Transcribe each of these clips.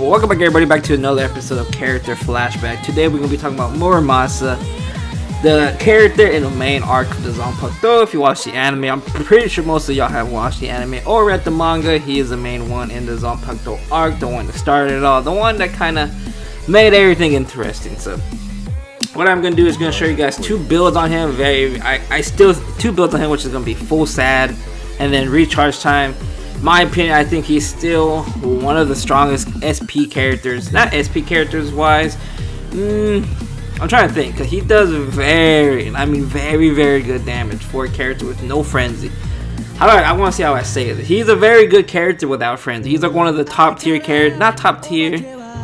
Welcome back everybody, back to another episode of Character Flashback. Today we're going to be talking about Muramasa, the character in the main arc of the Zanpakuto. If you watch the anime, I'm pretty sure most of y'all have watched the anime or read the manga. He is the main one in the Zanpakuto arc, the one that started it all, the one that kind of made everything interesting. So what I'm going to do is going to show you guys two builds on him. Two builds on him, which is going to be full sad and then recharge time. My opinion, I think he's still one of the strongest SP characters. Not SP characters wise. I'm trying to think, because he does very good damage for a character with no frenzy. I want to see how I say it. He's a very good character without frenzy. He's like one of the top tier characters. Not top tier,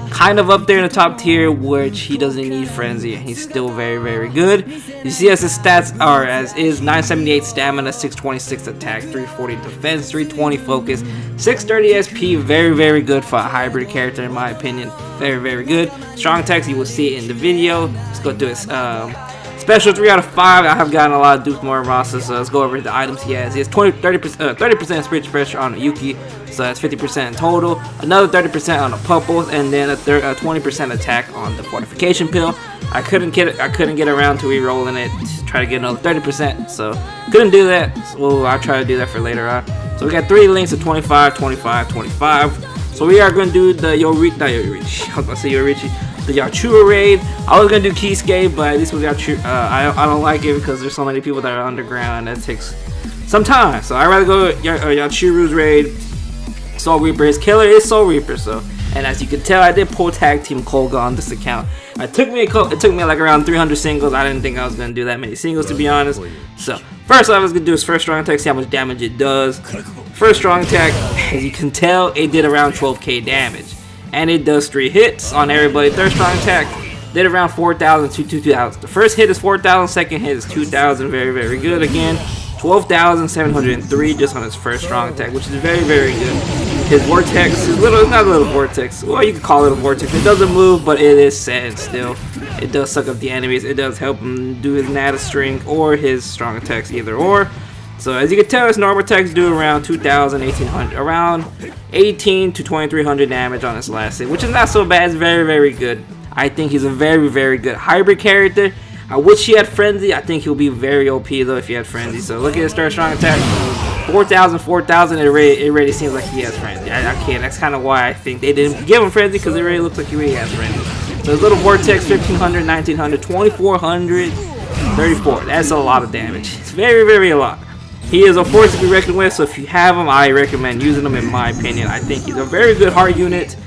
kind of up there in the top tier, which he doesn't need frenzy. He's still very good. You see as his stats are as is: 978 stamina, 626 attack, 340 defense, 320 focus, 630 SP. Very good for a hybrid character in my opinion. Very good. Strong attacks, you will see it in the video. Let's go do it. Special 3 out of 5. I have gotten a lot of Duke Muramasa, so let's go over the items he has. He has 30% spiritual pressure on a Yuki, so that's 50% in total. Another 30% on the Pupples, and then a 20% attack on the fortification pill. I couldn't get around to re-rolling it to try to get another 30%, so couldn't do that. So I'll try to do that for later on. So we got 3 links of 25, 25, 25. So we are going to do the the Yachura raid. I was going to do Kisuke, but this was Yachura. I don't like it because there's so many people that are underground and that takes some time. So I'd rather go Yachuru's raid. Soul Reaper. His killer is Soul Reaper. So, and as you can tell, I did pull tag team Kolga on this account. It took me like around 300 singles. I didn't think I was going to do that many singles, to be honest. So first I was going to do his first strong attack, see how much damage it does. First strong attack, as you can tell, it did around 12k damage. And it does 3 hits on everybody. Third strong attack did around 4,000 to 2,000. The first hit is 4,000, second hit is 2,000. Very good. Again, 12,703 just on his first strong attack, which is very good. His vortex is not a little vortex. Well, you could call it a vortex. It doesn't move, but it is sad still. It does suck up the enemies. It does help him do his Nata string or his strong attacks, either or. So as you can tell, his normal attacks do around 2,000, 1,800, around 18 to 2,300 damage on his last hit, which is not so bad. It's very good. I think he's a very good hybrid character. I wish he had frenzy. I think he'll be very OP though if he had frenzy. So look at his third strong attack, 4,000. It really seems like he has frenzy. I can't. That's kind of why I think they didn't give him frenzy, because it really looks like he really has frenzy. So his little vortex, 1,500, 1,900, 2,400, 34. That's a lot of damage. It's very a lot. He is a force to be reckoned with, so if you have him, I recommend using him in my opinion. I think he's a very good heart unit,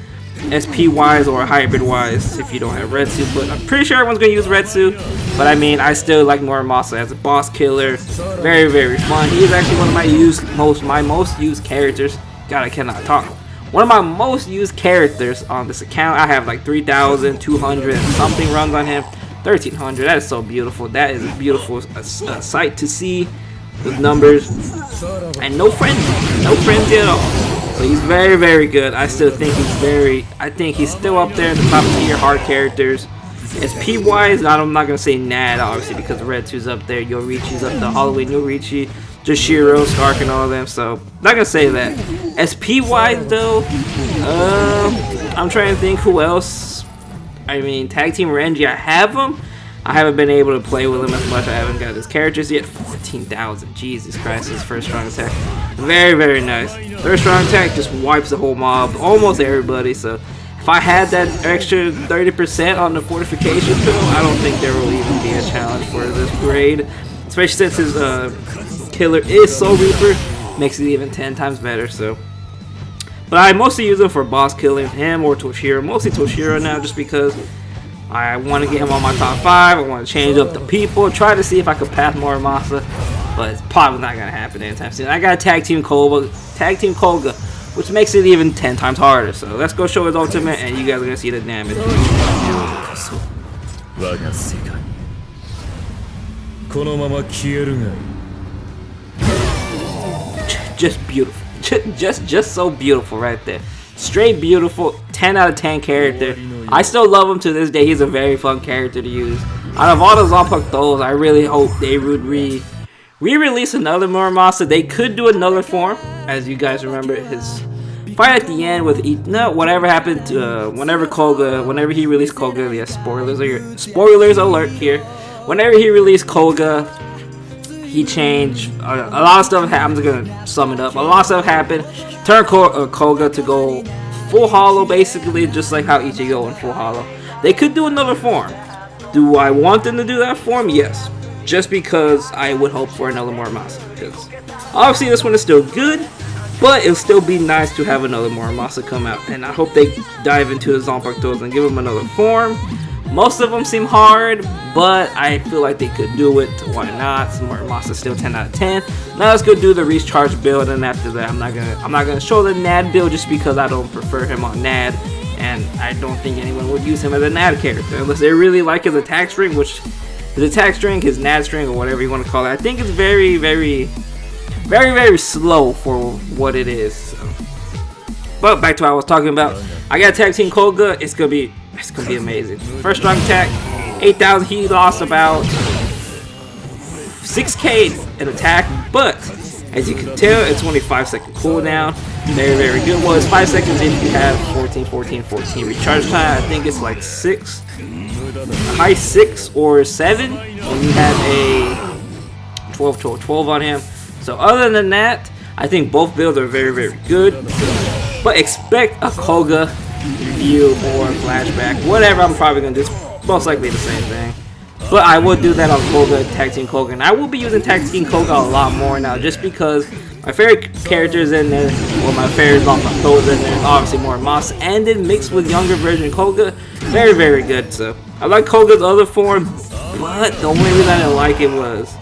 SP wise or hybrid wise, if you don't have Retsu, but I'm pretty sure everyone's going to use Retsu. But I mean, I still like Muramasa as a boss killer. Very fun. He is actually one of my most used characters. God, I cannot talk. One of my most used characters on this account. I have like 3,200 something runs on him. 1,300. That is so beautiful. That is a beautiful sight to see. With numbers and no frenzy at all. So he's very good. I still think he's still up there in the top tier hard characters. SP wise, I'm not gonna say Nad obviously because Retsu's up there, Yorichi's up there, Halloween, Yorichi, Joshiro, Stark, and all of them. So not gonna say that. SP wise though, I'm trying to think who else. I mean, Tag Team Renji, I have him. I haven't been able to play with him as much. I haven't got his characters yet. 14,000. Jesus Christ, his first strong attack. Very nice. Third strong attack just wipes the whole mob. Almost everybody. So if I had that extra 30% on the fortification pill, I don't think there will even be a challenge for this grade. Especially since his killer is Soul Reaper. Makes it even 10 times better. So, but I mostly use him for boss killing. Him or Toshiro. Mostly Toshiro now just because I want to get him on my top 5. I want to change up the people. Try to see if I could pass Muramasa, but it's probably not going to happen anytime soon. I got Tag Team Kolga, which makes it even 10 times harder. So let's go show his ultimate, and you guys are going to see the damage. Just beautiful. Just so beautiful right there. Straight beautiful, 10 out of 10 character. I still love him to this day. He's a very fun character to use. Out of all the Zanpakutos, I really hope they would re-release another Muramasa. They could do another form. As you guys remember, his fight at the end with whatever happened to whenever he released Koga. Yeah, spoilers alert here. Whenever he released Koga, he changed a lot of stuff. I'm just gonna sum it up. A lot of stuff happened. Turned Koga to go full hollow, basically, just like how Ichigo went full hollow. They could do another form. Do I want them to do that form? Yes. Just because I would hope for another Muramasa. Because obviously this one is still good, but it'll still be nice to have another Muramasa come out. And I hope they dive into the Zanpakutos and give him another form. Most of them seem hard, but I feel like they could do it. Why not? Muramasa still 10 out of 10. Now let's go do the recharge build, and after that, I'm not gonna show the NAD build just because I don't prefer him on NAD, and I don't think anyone would use him as a NAD character unless they really like his attack string, which his attack string, his NAD string, or whatever you want to call it. I think it's very, very, very, very slow for what it is. So. But back to what I was talking about. I got tag team Koga. It's gonna be amazing. First strong attack, 8,000. He lost about 6k in attack, but as you can tell, it's only 5-second cooldown. Very, very good. Well, it's 5 seconds if you have 14 recharge time. I think it's like 6, high 6 or 7 when you have a 12 on him. So other than that, I think both builds are very, very good. But expect a Koga review or flashback, whatever. I'm probably gonna do. It's most likely the same thing, but I will do that on Koga, Tag Team Koga, and I will be using Tag Team Koga a lot more now, just because my favorite characters in there, well, my favorite Zanpakutos in there, obviously Muramasa, and then mixed with younger version Koga, very, very good. So I like Koga's other form, but the only reason I didn't like it was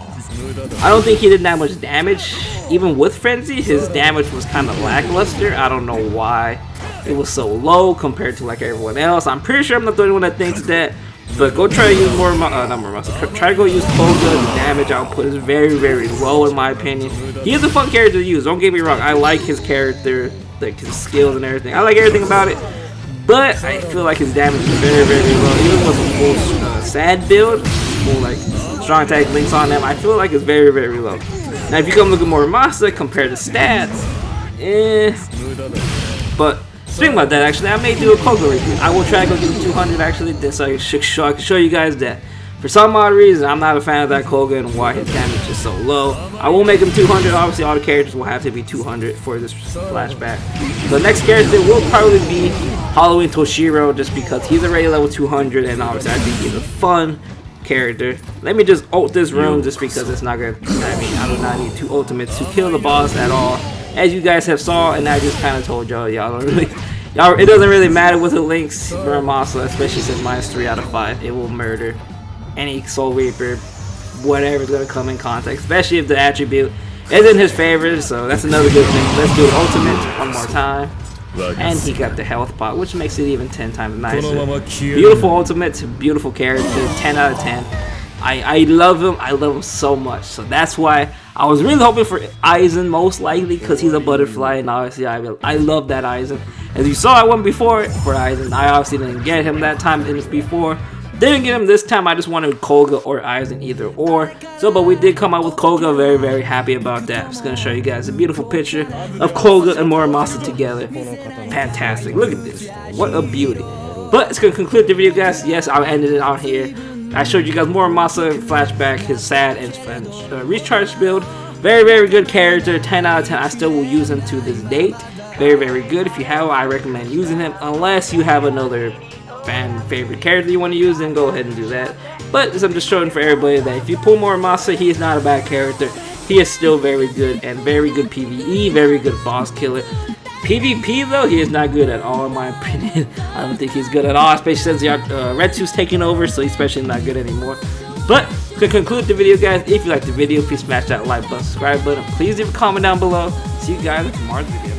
I don't think he did that much damage. Even with Frenzy, his damage was kind of lackluster. I don't know why. It was so low compared to like everyone else. I'm pretty sure I'm not the only one that thinks that. But go try to use try to go use Koga. The damage output is very, very low in my opinion. He is a fun character to use. Don't get me wrong. I like his character, like his skills and everything. I like everything about it. But I feel like his damage is very, very low. Even with a full sad build, full like strong attack links on them, I feel like it's very, very low. Now if you come look at Muramasa, compare the stats, but speaking about that, actually, I may do a Koga review. I will try to go get 200 actually, so I can show you guys that for some odd reason I'm not a fan of that Koga and why his damage is so low. I will make him 200. Obviously, all the characters will have to be 200 for this flashback. The next character will probably be Halloween Toshiro, just because he's already level 200, and obviously I think he's a fun character. Let me just ult this room just because it's not gonna. I mean, I do not need 2 ultimates to kill the boss at all. As you guys have saw, and I just kind of told y'all don't really, it doesn't really matter with the links. Muramasa, especially since mine's 3 out of 5, it will murder any Soul Reaper, whatever's gonna come in contact, especially if the attribute isn't his favorite. So that's another good thing. Let's do ultimate one more time. And he got the health pot, which makes it even 10 times nicer. Beautiful ultimate, beautiful character, 10 out of 10. I love him. I love him so much. So that's why I was really hoping for Aizen, most likely, because he's a butterfly, and obviously I love that Aizen. As you saw, I went before for Aizen. I obviously didn't get him that time before. Didn't get him this time. I just wanted Koga or Aizen, either or. So, but we did come out with Koga. Very, very happy about that. I'm just gonna show you guys a beautiful picture of Koga and Muramasa together. Fantastic. Look at this. What a beauty. But it's gonna conclude the video, guys. Yes, I ended it out here. I showed you guys Muramasa flashback, his sad and recharge build. Very, very good character. 10 out of 10. I still will use him to this date. Very, very good. If you have, I recommend using him. Unless you have another fan favorite character you want to use, then go ahead and do that. But I'm just showing for everybody that if you pull Muramasa, he is not a bad character. He is still very good and very good PvE, very good boss killer. PvP though, he is not good at all in my opinion. I don't think he's good at all, especially since Retsu's taking over, so he's especially not good anymore. But to conclude the video, guys, if you liked the video, please smash that like button, subscribe button. Please leave a comment down below. See you guys in tomorrow's video.